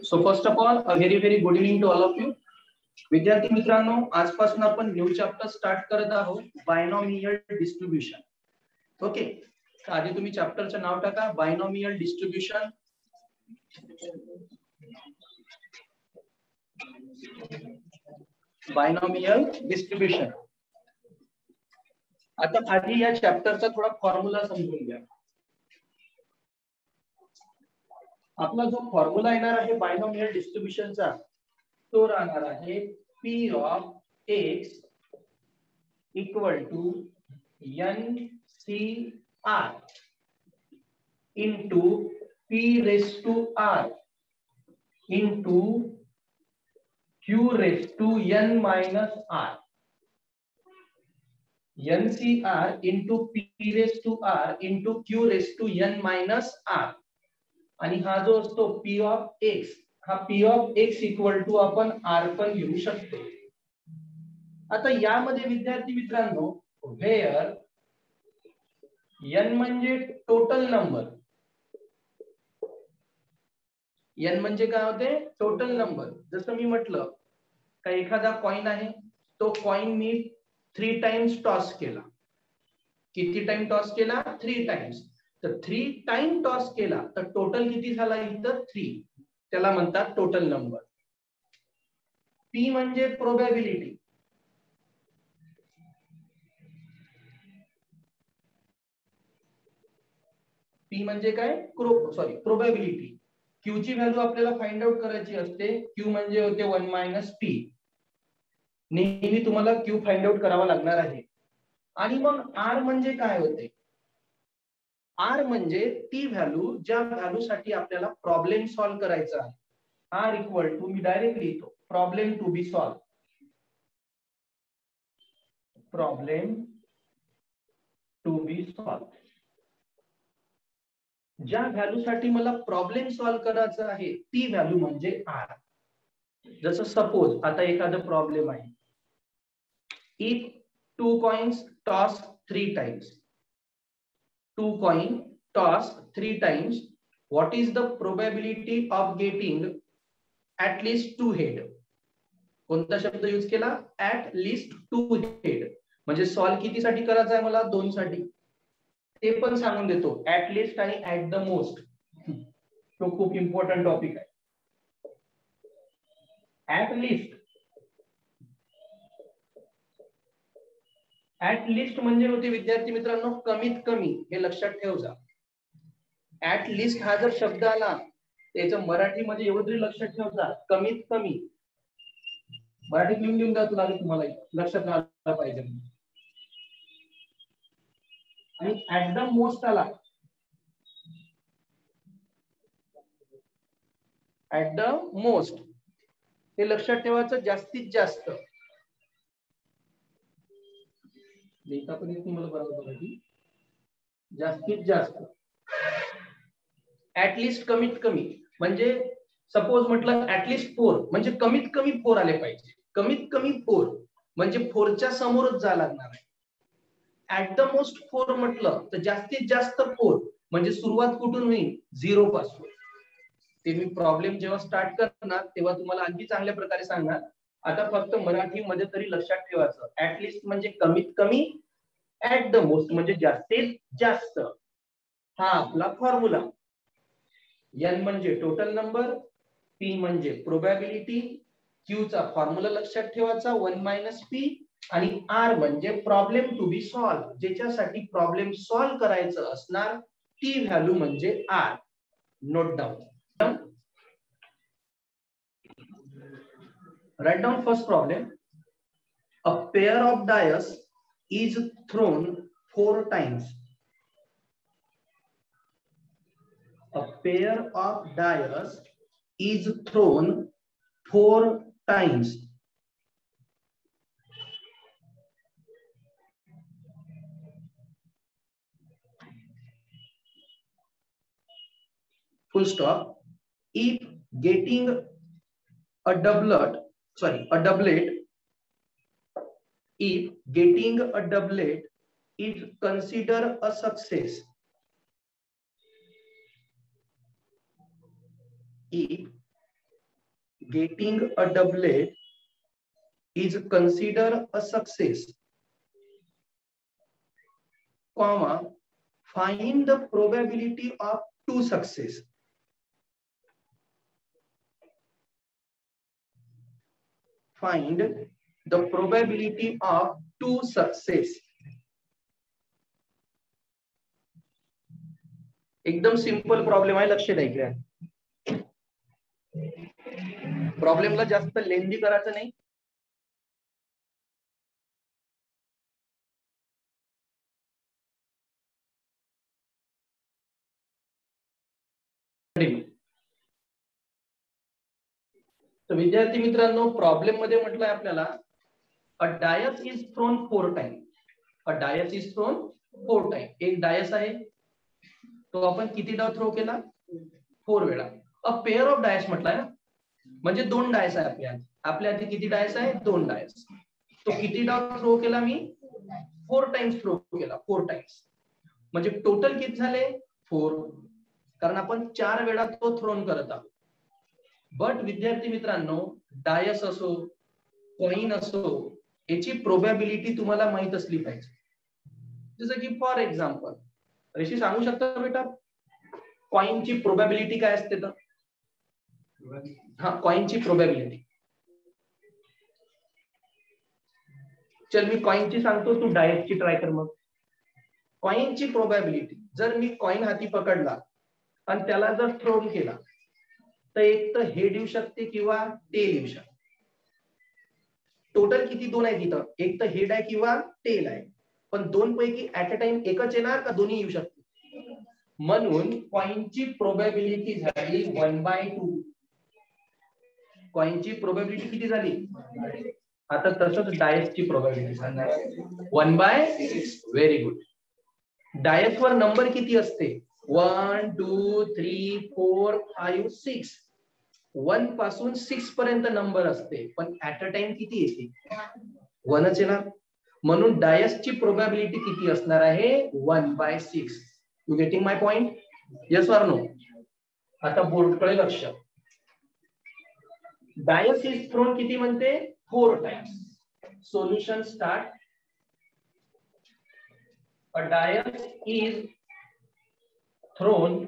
So first of all very good evening to all of you. विद्यार्थी मित्रांनो, आजपासून आपण न्यू चॅप्टर स्टार्ट करत आहोत, बायनॉमियल डिस्ट्रीब्युशन. ओके, तर आधी तुम्ही चॅप्टरचं नाव टाका, बायनॉमियल डिस्ट्रीब्युशन. Binomial distribution. आता आधी या चॅप्टरचा थोडा फॉर्म्युला समजून घ्या. आपला जो फॉर्म्युला येणार आहे बायनॉमियल डिस्ट्रीब्युशनचा, तो राहणार आहे P of x equal to NCR into P raised to R into Q raised to N minus R. NCR into P raised to R into Q raised to N minus R. आणि हा जो असतो P of x, हा P of x equal to आपण R पण घेऊ शकतो. आता यामध्ये विद्यार्थी मित्रांनो, वेअर n म्हणजे टोटल नंबर, n म्हणजे काय होते, टोटल नंबर. जसं मी म्हटलं का एखादा कॉइन आहे, तो कॉइन मी 3 टाइम्स टॉस केला. किती टाइम टॉस केला? 3 टाइम्स. तर 3 टाइम टॉस केला तर टोटल किती झाला इथं? 3. त्याला म्हणतात टोटल नंबर. P म्हणजे प्रोबॅबिलिटी. P म्हणजे काय? प्रोबॅबिलिटी. Q ची व्हॅल्यू आपल्याला फाइंड आउट करायची असते. Q म्हणजे होते 1 मायनस P. नेहमी तुम्हाला Q फाइंड आउट करावा लागणार आहे. आणि मग R म्हणजे काय होते? R म्हणजे ती व्हॅल्यू ज्या व्हॅल्यू साठी आपल्याला प्रॉब्लेम सॉल्व्ह करायचा आहे. R इक्वल टू, मी डायरेक्ट लिहितो, problem to be solve. Problem to be solve. ज्या व्हॅल्यू साठी मला प्रॉब्लेम सॉल्व्ह करायचा आहे ती व्हॅल्यू म्हणजे R. जसं सपोज आता एखादा प्रॉब्लेम आहे. If 2 coins toss 3 times. 2 coin toss 3 times. What is the probability of getting at least 2 head? कोणता शब्द यूज केला? At least 2 head. म्हणजे सॉल्व किती साठी करायचा आहे मला? 2 साठी. ते पण सांगून देतो, ऍट लिस्ट आणि ऍट द मोस्ट. तो खूप इम्पॉर्टंट टॉपिक आहे. ऍट लिस्ट, ऍट लिस्ट म्हणजे होते विद्यार्थी मित्रांनो कमीत कमी. हे लक्षात ठेव जा. ऍट लिस्ट हा जर शब्द आला त्याचं मराठीमध्ये एवढं तरी लक्षात ठेव जा, कमीत कमी. मराठीत लिहून देऊन द्या तुला, तुम्हाला लक्षात राहायला पाहिजे. आणि ऍट द मोस्ट आला, ऍट द मोस्ट हे लक्षात ठेवायचं, जास्तीत जास्त. लिहिता पण येत मला बरोबर, जास्तीत जास्त. ऍटलिस्ट कमीत कमी, म्हणजे सपोज म्हटलं ऍटलिस्ट 4 म्हणजे कमीत कमी 4 आले पाहिजे. कमीत कमी 4 म्हणजे 4च्या समोरच जा लागणार आहे. ऍट द मोस्ट 4 म्हटलं तर जास्तीत जास्त 4 म्हणजे सुरुवात कुठून होईल? 0 पासून. ते मी प्रॉब्लेम जेव्हा स्टार्ट करणार तेव्हा तुम्हाला आणखी चांगल्या प्रकारे सांगणार. आता फक्त मराठीमध्ये तरी लक्षात ठेवायचं, ऍटलिस्ट म्हणजे कमीत कमी, ऍट द मोस्ट म्हणजे जास्तीत जास्त. हा आपला फॉर्म्युला. N म्हणजे टोटल नंबर, P म्हणजे प्रोबॅबिलिटी, Q चा फॉर्म्युला लक्षात ठेवायचा 1 मायनस P, आणि R म्हणजे प्रॉब्लेम टू बी सॉल्व्ह. ज्याच्यासाठी प्रॉब्लेम सॉल्व्ह करायचं असणार ती व्हॅल्यू म्हणजे R. Note down. Write down first problem. A pair of dice is thrown 4 times. A pair of dice is thrown 4 times. Full stop. If getting a doublet, if getting a doublet is considered a success, if getting a doublet is considered a success, comma, find the probability of two success. Find the probability of two success. एकदम simple problem आहे, लक्ष द्यायचं. प्रॉब्लेमला जास्त लेंदी करायचं नाही. तर विद्यार्थी मित्रांनो, प्रॉब्लेम मध्ये म्हटलंय आपल्याला a dice is thrown 4 time. A dice is thrown 4 time. एक डायस आहे, तो आपण कितीदा थ्रो केला? 4 वेळा. अ पेअर ऑफ डायस म्हटलंय ना, म्हणजे 2 डायस आहे आपल्या आधी किती डायस आहे? 2 डायस. तो कितीदा थ्रो केला मी? 4 टाइम्स थ्रो केला. 4 टाइम्स म्हणजे टोटल किती झाले? 4. कारण आपण 4 वेळा तो थ्रोन करत आहोत. बट विद्यार्थी मित्रांनो, डायस असो, कॉइन असो, याची प्रोबॅबिलिटी तुम्हाला माहित असली पाहिजे. जसं की फॉर एक्झाम्पल, ऋषी सांगू शकता बेटा कॉइनची प्रोबॅबिलिटी काय असते? तर हा, कॉइनची प्रोबॅबिलिटी. चल मी कॉइनची सांगतो, तू डायसची ट्राय कर. मग कॉइनची प्रोबॅबिलिटी, जर मी कॉइन हाती पकडला आणि त्याला जर थ्रोन केला तर एक तर हेड येऊ शकते किंवा टेल येऊ शकते. टोटल किती 2 आहे तिथं? एक तर हेड आहे किंवा टेल आहे. पण 2 पैकी ऍट अ टाइम एकच येणार का दोन्ही येऊ शकते? म्हणून कॉइनची प्रोबॅबिलिटी झाली 1/2. कॉइनची प्रोबॅबिलिटी किती झाली? आता तसंच डायसची प्रोबॅबिलिटी 1/6. Very good. डायस वर नंबर किती असते? 1 2 3 4 5 6. 1 पासून 6 पर्यंत नंबर असते, पण ऍट अ टाइम किती येते? 1च येणार. म्हणून डायसची प्रोबॅबिलिटी किती असणार आहे? 1/6. You getting my point? Yes or no? आता बोर्डकडे लक्ष. डायस इज थ्रोन किती म्हणते? 4 times. Solution start. A dice is thrown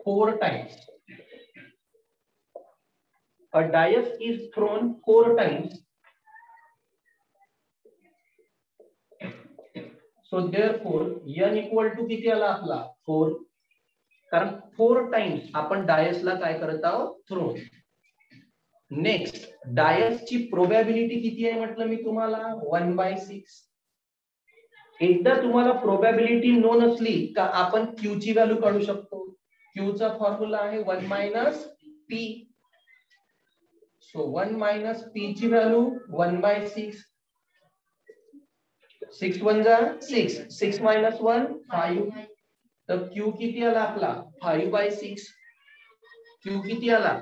4 times. A dice is thrown 4 times. So therefore n equal to किती आला आपला? 4. कारण 4 टाइम्स आपण डायसला काय करत आहोत? थ्रोन. नेक्स्ट, डायसची प्रोबॅबिलिटी किती आहे म्हटलं मी तुम्हाला? 1/6. एकदा तुम्हाला प्रोबॅबिलिटी नोन असली का आपण क्यू ची व्हॅल्यू काढू शकतो. क्यू चा फॉर्म्युला आहे 1 - p. सो 1 - p ची व्हॅल्यू 1/6. 6 1 जा 6. 6 - 1 5. तर क्यू किती आला आपला? 5/6. क्यू किती आला?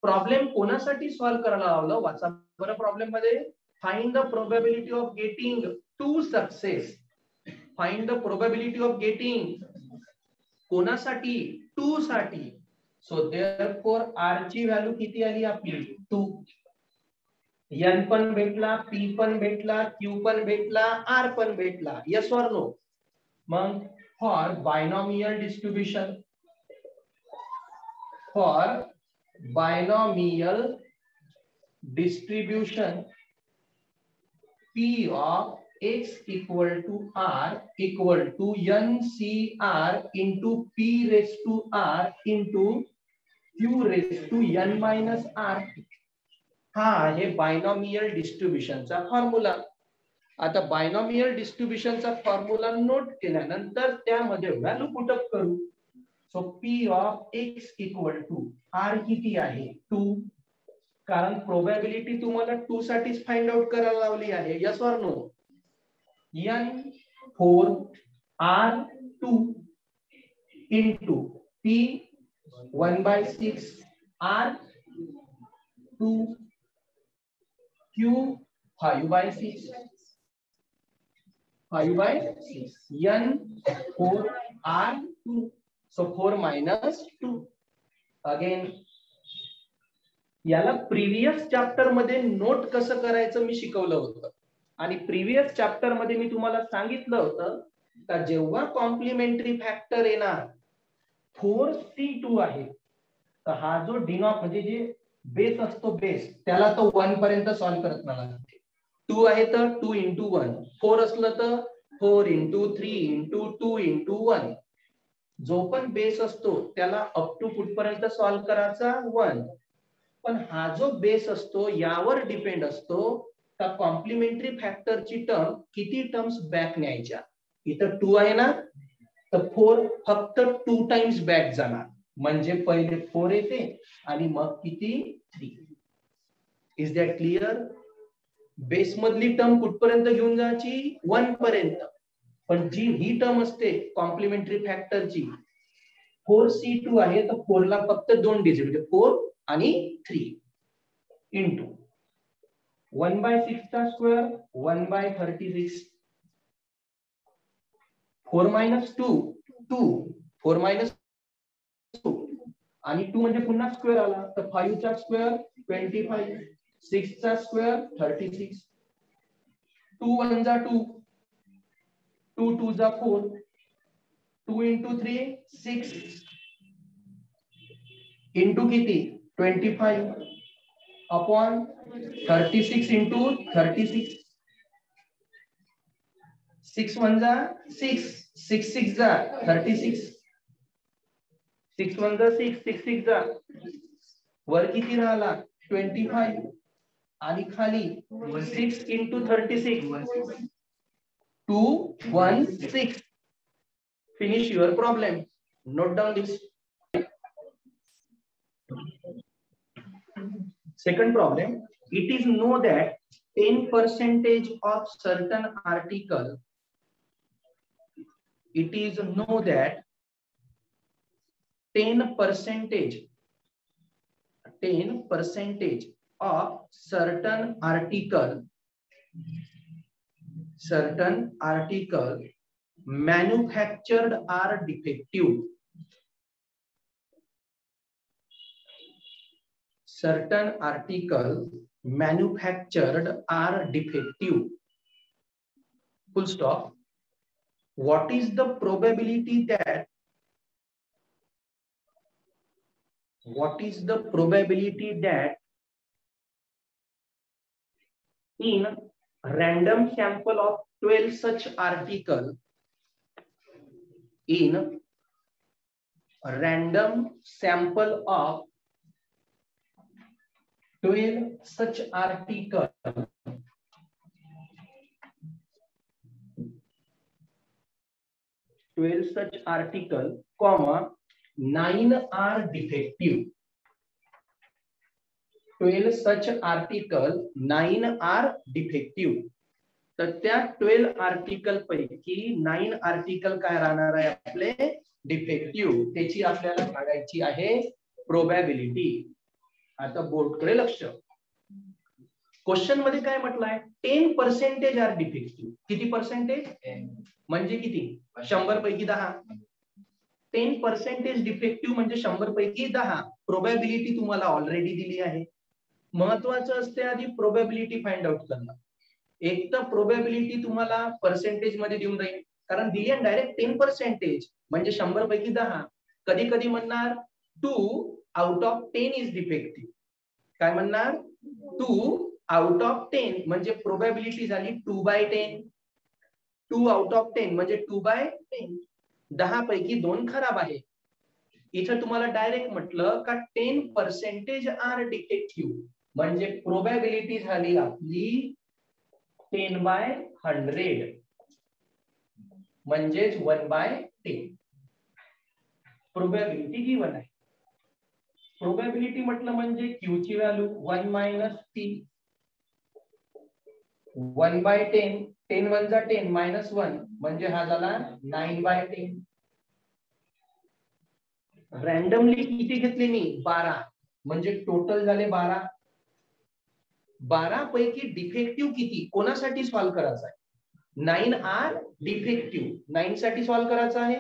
प्रॉब्लेम कोणासाठी सॉल्व्ह करायला लावलं? वाचा बरं प्रॉब्लेम मध्ये. Find the probability of getting 2 success. Find the probability of getting कोणासाठी? 2 साठी. सो देअरफॉर आर ची व्हॅल्यू किती आली आपली? 2. एन पण भेटला, पी पण भेटला, क्यू पण भेटला, आर पण भेटला. Yes or no? मग for binomial distribution, for binomial distribution P of x equal to r equal to NCR into P raised to r into Q raised to n minus r. हा आहे binomial डिस्ट्रीब्युशनचा formula. आता binomial डिस्ट्रीब्युशनचा formula note केल्यानंतर त्यामध्ये value put up करू. So P of x equal to r किती आहे? 2. कारण probability तुम्हाला 2 साठीच फाइंड आउट करायला लावली आहे. Yes or no? n 4 r 2 into p 1/6 r 2 q 5/6 n 4 r 2. So 4 - 2. Again याला प्रिव्हियस चॅप्टर मध्ये नोट कसं करायचं मी शिकवलं होतं. आणि प्रिव्हियस चॅप्टर मध्ये मी तुम्हाला सांगितलं होतं का जेव्हा कॉम्प्लिमेंटरी फॅक्टर येणार 4C2 आहे, तर हा जो म्हणजे जे बेस असतो बेस त्याला तो 1 पर्यंत सॉल्व्ह करत मला. 2 आहे तर 2 into 1, 4 असलं तर 4 into 3 into 2 into 1. जो पण बेस असतो त्याला अप टू कुठपर्यंत सॉल्व्ह करायचा 1. पण हा जो बेस असतो यावर डिपेंड असतो का कॉम्प्लिमेंटरी फॅक्टरची टर्म किती टर्म्स बॅक न्यायच्या. इथं 2 आहे ना, तर 4 फक्त 2 टाइम्स बॅक जाणार, म्हणजे पहिले 4 येते आणि मग किती 3. Is that clear? बेस मधली टर्म कुठपर्यंत घेऊन जायची 1 पर्यंत, पण जी ही टर्म असते कॉम्प्लिमेंटरी फॅक्टरची 4C2 आहे, तर 4 ला फक्त 2 डिजिट म्हणजे 4 आणि 3 इंटू 1/6 चा स्क्वेअर 1/36. 4 minus 2 2, 4 minus 2 आणि 2 म्हणजे पुन्हा स्क्वेअर आला तर 5 चा स्क्वेअर 25, 6 चा स्क्वेअर 36. 2 1 जा 2, 2 2 जा 4, 2 into 3 6 into किती 25 अपॉन 36 into 36. 6 1 जा 6, 6 6 जा 36, 6 1 जा 6, 6 6 जा वर किती राहिला 25 आणि खाली 6 into 36 216. Finish your problem. Note down this. Second problem. It is know that 10% of certain article. It is know that 10% of certain article manufactured are defective. Certain article manufactured are defective. Full stop. What is the probability that in random sample of 12 such article, in random sample of 12 such article, comma 9 are defective. 12 such article 9 are defective. तर त्या 12 article पैकी 9 article काय राहणार आहे आपले defective. त्याची आपल्याला काढायची आहे प्रोबॅबिलिटी. आता बोर्डकडे लक्ष. क्वेश्चन मध्ये काय म्हटलंय 10% आर डिफेक्टिव्ह. किती पर्सेंटेज म्हणजे किती 100 पैकी 10. 10% डिफेक्टिव्ह म्हणजे 100 पैकी 10. प्रोबॅबिलिटी तुम्हाला ऑलरेडी दिली आहे. महत्वाचं असते आधी प्रोबॅबिलिटी फाइंड आउट करणं. एक तर प्रोबॅबिलिटी तुम्हाला पर्सेंटेज मध्ये देऊन राहील, कारण दिली आहे डायरेक्ट 10% म्हणजे 100 पैकी 10. कधी कधी म्हणणार 2 out of 10 इज डिफेक्टिव्ह. काय म्हणणार 2 out of 10 म्हणजे प्रोबॅबिलिटी झाली 2/10. 2 out of 10 म्हणजे 2/10. 10 पैकी 2 खराब आहे. इथं तुम्हाला डायरेक्ट म्हटलं का 10% आर डिफेक्टिव्ह म्हणजे प्रोबॅबिलिटी झाली आपली 10/100 म्हणजेच 1/10. प्रोबॅबिलिटी गिवन आहे. प्रोबॅबिलिटी म्हटलं म्हणजे क्यू ची व्हॅल्यू 1 - t 1/10. 10 1 जा 10 -1 म्हणजे हा झाला 9/10. रॅन्डमली किती घेतले मी 12 म्हणजे टोटल झाले 12. 12 पैकी डिफेक्टिव्ह किती कोणासाठी सॉल्व्ह करायचा आहे 9 आर डिफेक्टिव्ह. 9 साठी सॉल्व्ह करायचा आहे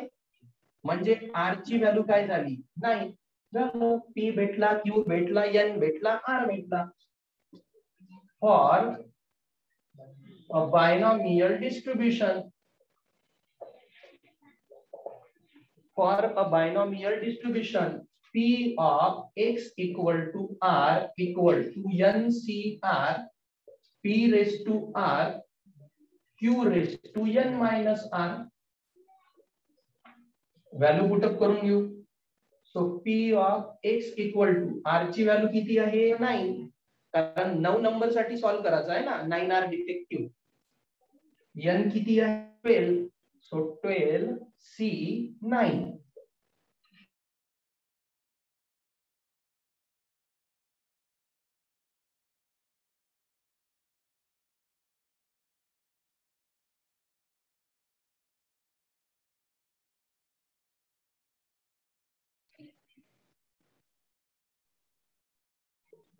म्हणजे आर ची व्हॅल्यू काय झाली 9. झालं. P भेटला, Q भेटला, N भेटला, R भेटला. For a binomial distribution, P of x equal to R equal to NCR P raised to R Q raised to N minus R. Value put up करून घेऊ. So P of x equal to R ची value किती आहे? 9. कारण 9 number साठी solve करायचं आहे ना. 9R detective. N किती आहे? 12. So 12 C9.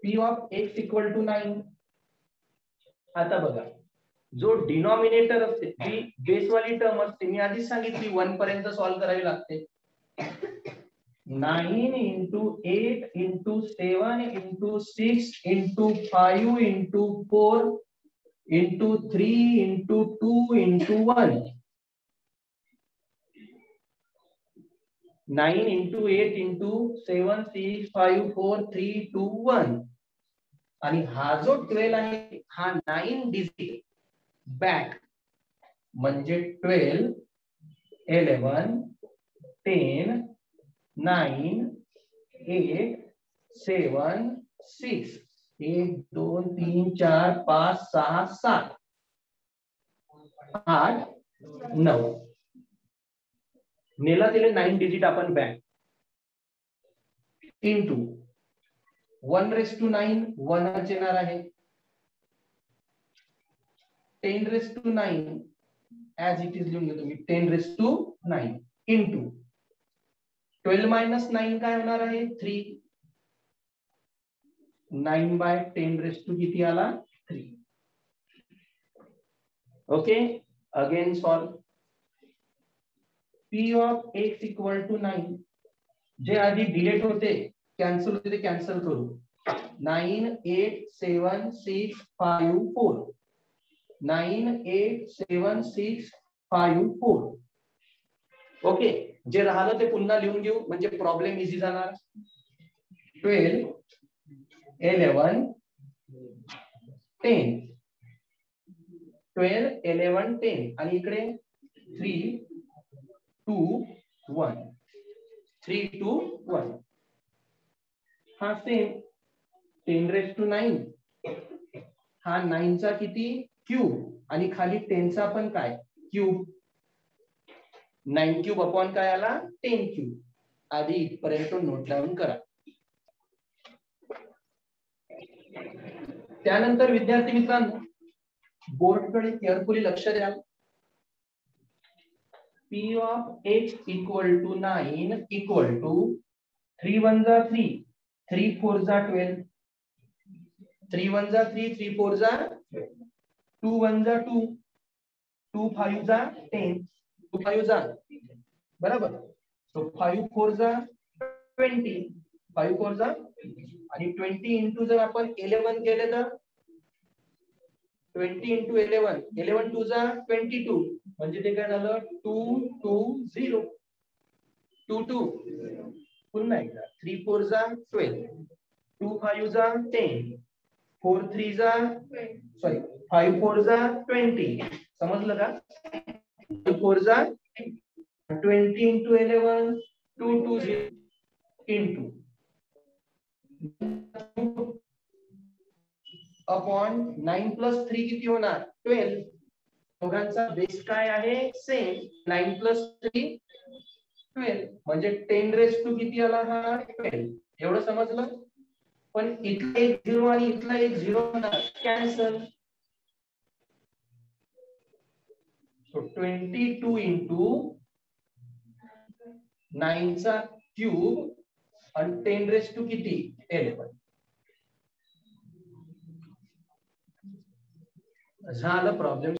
P of x equal to 9. आता बघा, जो डिनॉमिनेटर असते, जी बेसवाली टर्म असते, मी आधीच सांगितली 1 पर्यंत सॉल्व्ह करावी लागते. 9 into 8 into 7 into 6 into 5 into 4 into 3 into 2 into 1. 9 into 8 into 7 6 5 4 3 2 1. आणि हा जो 12 आहे हा 9 डिजिट बॅक म्हणजे 12 11 10 9 8 7 6 1 2 3 4 5 6 7 8 9 नेला दिले 9 डिजिट आपण बॅक इनटू 1 raised to 9 1 येणार आहे. 10 raised to 9 as it is लिहून घेतो मी. 10 raised to 9 into 12 minus 9 काय होणार आहे? 3. 9 by 10 raised to किती आला? 3. Okay, again solve. P of x equal to 9. जे आधी डिलीट होते, कॅन्सल होते, ते कॅन्सल करू. 9 8 7 6 5 4. 9 8 7 6 5 4. ओके, जे राहिलं ते पुन्हा लिहून घेऊ म्हणजे प्रॉब्लेम इझी जाणार. 12 11 10. 12 11 10 आणि इकडे 3 2 1. 3 2 1. हा सेम 10 raised to 9. हा 9 चा किती? क्यूब आणि खाली 10 चा पण काय? क्यूब. 9 क्यूब अपॉन काय आला? 10 क्यूब. आधी इथपर्यंत नोट डाऊन करा. त्यानंतर विद्यार्थी मित्रांनो बोर्डकडे केअरफुली लक्ष द्या. P of x equal to 9 equal to 3 1 जा 3 3 4 जा 12. 3 1 जा 3 3 4 जा 12. 2 1 जा 2 2 5 जा 10 2 5 जा बरोबर. सो 5 4 जा 20 5 4 जा आणि 20 इंटू जर आपण 11 केले तर 20 into 11 11 2 जा 22 म्हणजे ते काय झालं? 2 2 0 2 2. पुन्हा एकदा 3 4 जा 12 2 5 जा 10 4 3 जा 5 4 जा 20. समजलं का? 5 4 जा 20 into 11 2 2 0 into अपॉन 9 plus 3 किती होणार? 12. दोघांचा बेस काय आहे? सेम. 9 plus 3 12 म्हणजे 10 raised to किती आला? हा 12. एवढं समजलं? पण इथला एक 0 आणि इथला एक 0 होणार, कॅन्सल. सो 22 into 9 चा क्यूब आणि 10 raised to किती? 11. झालं प्रॉब्लेम.